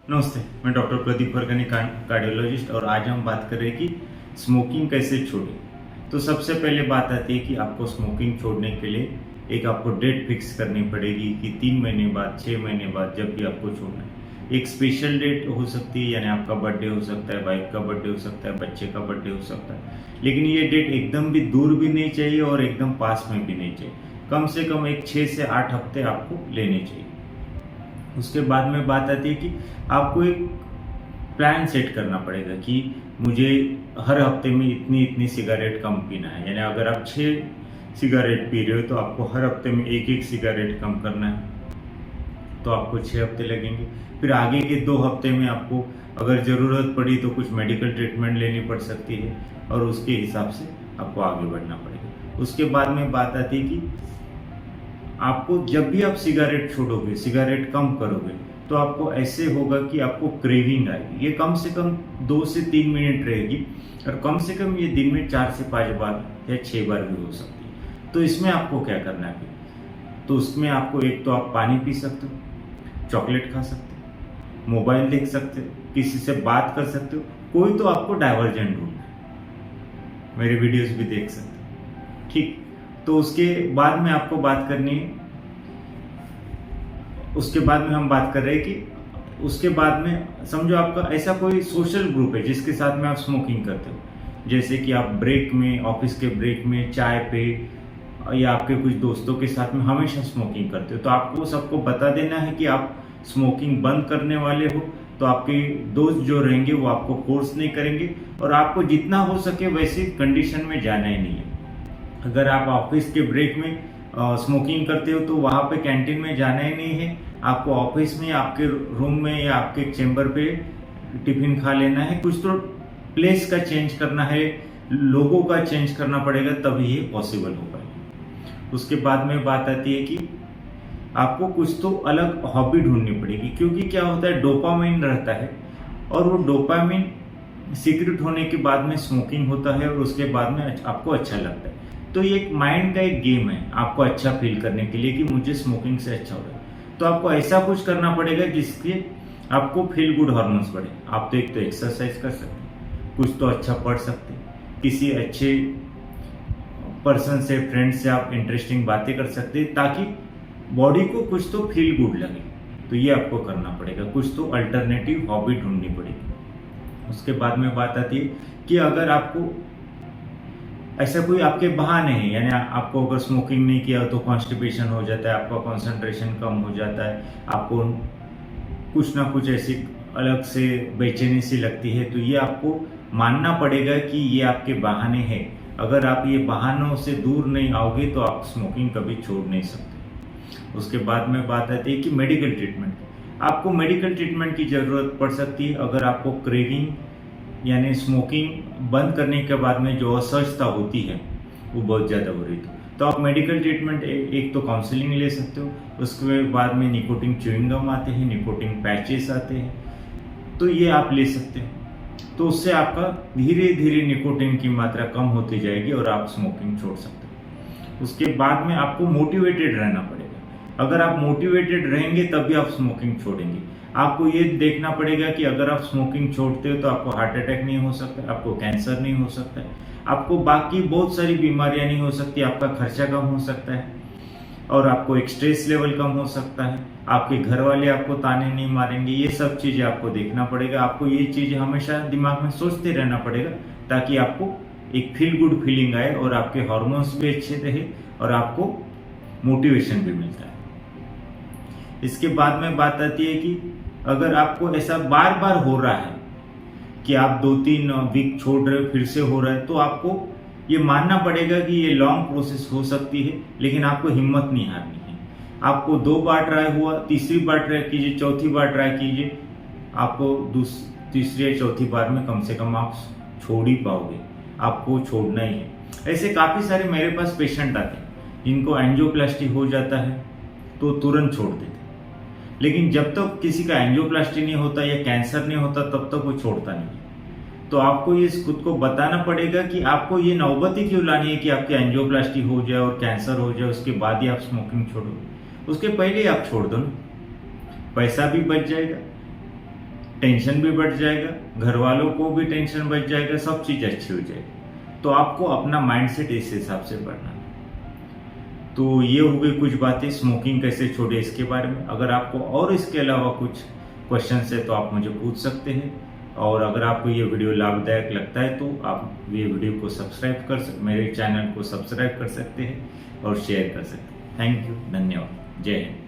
नमस्ते, मैं doctor Pradeep वर्गनी cardiologist और आज हम बात कर रहे हैं कि स्मोकिंग कैसे छोड़ें। तो सबसे पहले बात आती है कि आपको स्मोकिंग छोड़ने के लिए एक आपको डेट फिक्स करनी पड़ेगी कि 3 महीने बाद, 6 महीने बाद जब भी आपको छोड़ना है। एक स्पेशल डेट हो सकती है, यानी आपका बर्थडे हो सकता है, वाइफ का बर्थडे हो सकता है, बच्चे का बर्थडे हो सकता है। लेकिन ये डेट एकदम भी दूर भी नहीं चाहिए और एकदम पास में भी नहीं चाहिए। कम से कम एक 6 से 8 हफ्ते आपको लेने चाहिए। उसके बाद में बात आती है कि आपको एक प्लान सेट करना पड़ेगा कि मुझे हर हफ्ते में इतनी इतनी सिगरेट कम पीना है। यानी अगर आप 6 सिगरेट पी रहे हो तो आपको हर हफ्ते में एक एक सिगरेट कम करना है, तो आपको 6 हफ्ते लगेंगे। फिर आगे के 2 हफ्ते में आपको अगर ज़रूरत पड़ी तो कुछ मेडिकल ट्रीटमेंट लेनी पड़ सकती है और उसके हिसाब से आपको आगे बढ़ना पड़ेगा। उसके बाद में बात आती है कि आपको जब भी आप सिगरेट छोड़ोगे, सिगरेट कम करोगे, तो आपको ऐसे होगा कि आपको क्रेविंग आएगी। ये कम से कम 2 से 3 मिनट रहेगी और कम से कम ये दिन में 4 से 5 बार या 6 बार भी हो सकती है। तो इसमें आपको क्या करना है? तो उसमें आपको एक तो आप पानी पी सकते हो, चॉकलेट खा सकते हो, मोबाइल देख सकते हो, किसी से बात कर सकते हो, कोई तो आपको डाइवर्जेंट ढूंढना है। मेरे वीडियोस भी देख सकते हो, ठीक। तो उसके बाद में आपको बात करनी है, उसके बाद में हम बात कर रहे हैं कि उसके बाद में समझो आपका ऐसा कोई सोशल ग्रुप है जिसके साथ में आप स्मोकिंग करते हो। जैसे कि आप ब्रेक में, ऑफिस के ब्रेक में, चाय पे या आपके कुछ दोस्तों के साथ में हमेशा स्मोकिंग करते हो, तो आपको सबको बता देना है कि आप स्मोकिंग बंद करने वाले हो। तो आपके दोस्त जो रहेंगे वो आपको फोर्स नहीं करेंगे और आपको जितना हो सके वैसी कंडीशन में जाना ही नहीं है। अगर आप ऑफिस के ब्रेक में स्मोकिंग करते हो तो वहाँ पे कैंटीन में जाना ही नहीं है। आपको ऑफिस में, आपके रूम में या आपके चेंबर पे टिफिन खा लेना है। कुछ तो प्लेस का चेंज करना है, लोगों का चेंज करना पड़ेगा, तभी ये पॉसिबल हो पाएगा। उसके बाद में बात आती है कि आपको कुछ तो अलग हॉबी ढूंढनी पड़ेगी, क्योंकि क्या होता है, डोपामाइन रहता है और वो डोपामाइन सीक्रेट होने के बाद में स्मोकिंग होता है और उसके बाद में आपको अच्छा लगता है। तो ये एक माइंड का एक गेम है आपको अच्छा फील करने के लिए कि मुझे स्मोकिंग से अच्छा हो रहा है। तो आपको ऐसा कुछ करना पड़ेगा जिसके आपको फील गुड हार्मोन्स बढ़े। आप तो एक तो एक्सरसाइज कर सकते हैं, कुछ तो अच्छा पढ़ सकते हैं, किसी अच्छे पर्सन से, फ्रेंड से आप इंटरेस्टिंग बातें कर सकते हैं ताकि बॉडी को कुछ तो फील गुड लगे। तो ये आपको करना पड़ेगा, कुछ तो अल्टरनेटिव हॉबी ढूंढनी पड़ेगी। उसके बाद में बात आती है कि अगर आपको ऐसा कोई आपके बहाने हैं, यानी आपको अगर स्मोकिंग नहीं किया तो कॉन्स्टिपेशन हो जाता है, आपका कंसंट्रेशन कम हो जाता है, आपको कुछ ना कुछ ऐसी अलग से बेचैनी सी लगती है, तो ये आपको मानना पड़ेगा कि ये आपके बहाने हैं। अगर आप ये बहानों से दूर नहीं आओगे तो आप स्मोकिंग कभी छोड़ नहीं सकते। उसके बाद में बात आती है कि मेडिकल ट्रीटमेंट। आपको मेडिकल ट्रीटमेंट की ज़रूरत पड़ सकती है अगर आपको क्रेविंग यानी स्मोकिंग बंद करने के बाद में जो असहजता होती है वो बहुत ज़्यादा हो रही थी। तो आप मेडिकल ट्रीटमेंट एक तो काउंसलिंग ले सकते हो। उसके बाद में निकोटिन च्युइंग गम आते हैं, निकोटिन पैचेस आते हैं, तो ये आप ले सकते हो। तो उससे आपका धीरे धीरे निकोटिन की मात्रा कम होती जाएगी और आप स्मोकिंग छोड़ सकते हो। उसके बाद में आपको मोटिवेटेड रहना पड़ेगा। अगर आप मोटिवेटेड रहेंगे तभी आप स्मोकिंग छोड़ेंगे। आपको ये देखना पड़ेगा कि अगर आप स्मोकिंग छोड़ते हो तो आपको हार्ट अटैक नहीं हो सकता, आपको कैंसर नहीं हो सकता है, आपको बाकी बहुत सारी बीमारियां नहीं हो सकती, आपका खर्चा कम हो सकता है और आपको एक स्ट्रेस लेवल कम हो सकता है, आपके घर वाले आपको ताने नहीं मारेंगे। ये सब चीज़ें आपको देखना पड़ेगा। आपको ये चीज़ें हमेशा दिमाग में सोचते रहना पड़ेगा ताकि आपको एक फील गुड फीलिंग आए और आपके हार्मोन्स भी अच्छे रहे और आपको मोटिवेशन भी मिलता है। इसके बाद में बात आती है कि अगर आपको ऐसा बार बार हो रहा है कि आप 2-3 वीक छोड़ रहे हो, फिर से हो रहा है, तो आपको ये मानना पड़ेगा कि ये लॉन्ग प्रोसेस हो सकती है, लेकिन आपको हिम्मत नहीं हारनी है। आपको 2 बार ट्राई हुआ, तीसरी बार ट्राई कीजिए, चौथी बार ट्राई कीजिए, आपको तीसरी या चौथी बार में कम से कम आप छोड़ ही पाओगे। आपको छोड़ना ही है। ऐसे काफ़ी सारे मेरे पास पेशेंट आते हैं जिनको एंजियोप्लास्टी हो जाता है तो तुरंत छोड़ देते हैं, लेकिन जब तक किसी का एंजियोप्लास्टी नहीं होता या कैंसर नहीं होता तब तक वो छोड़ता नहीं है। तो आपको ये खुद को बताना पड़ेगा कि आपको ये नौबत ही क्यों लानी है कि आपकी एंजियोप्लास्टी हो जाए और कैंसर हो जाए, उसके बाद ही आप स्मोकिंग छोड़ोगे। उसके पहले ही आप छोड़ दो ना, पैसा भी बच जाएगा, टेंशन भी बढ़ जाएगा, घर वालों को भी टेंशन बढ़ जाएगा, सब चीज़ अच्छी हो जाएगी। तो आपको अपना माइंडसेट इस हिसाब से बढ़ना है। तो ये हो गई कुछ बातें स्मोकिंग कैसे छोड़े इसके बारे में। अगर आपको और इसके अलावा कुछ क्वेश्चन है तो आप मुझे पूछ सकते हैं। और अगर आपको ये वीडियो लाभदायक लगता है तो आप ये वीडियो को सब्सक्राइब कर सकते, मेरे चैनल को सब्सक्राइब कर सकते हैं और शेयर कर सकते हैं। थैंक यू, धन्यवाद, जय हिंद।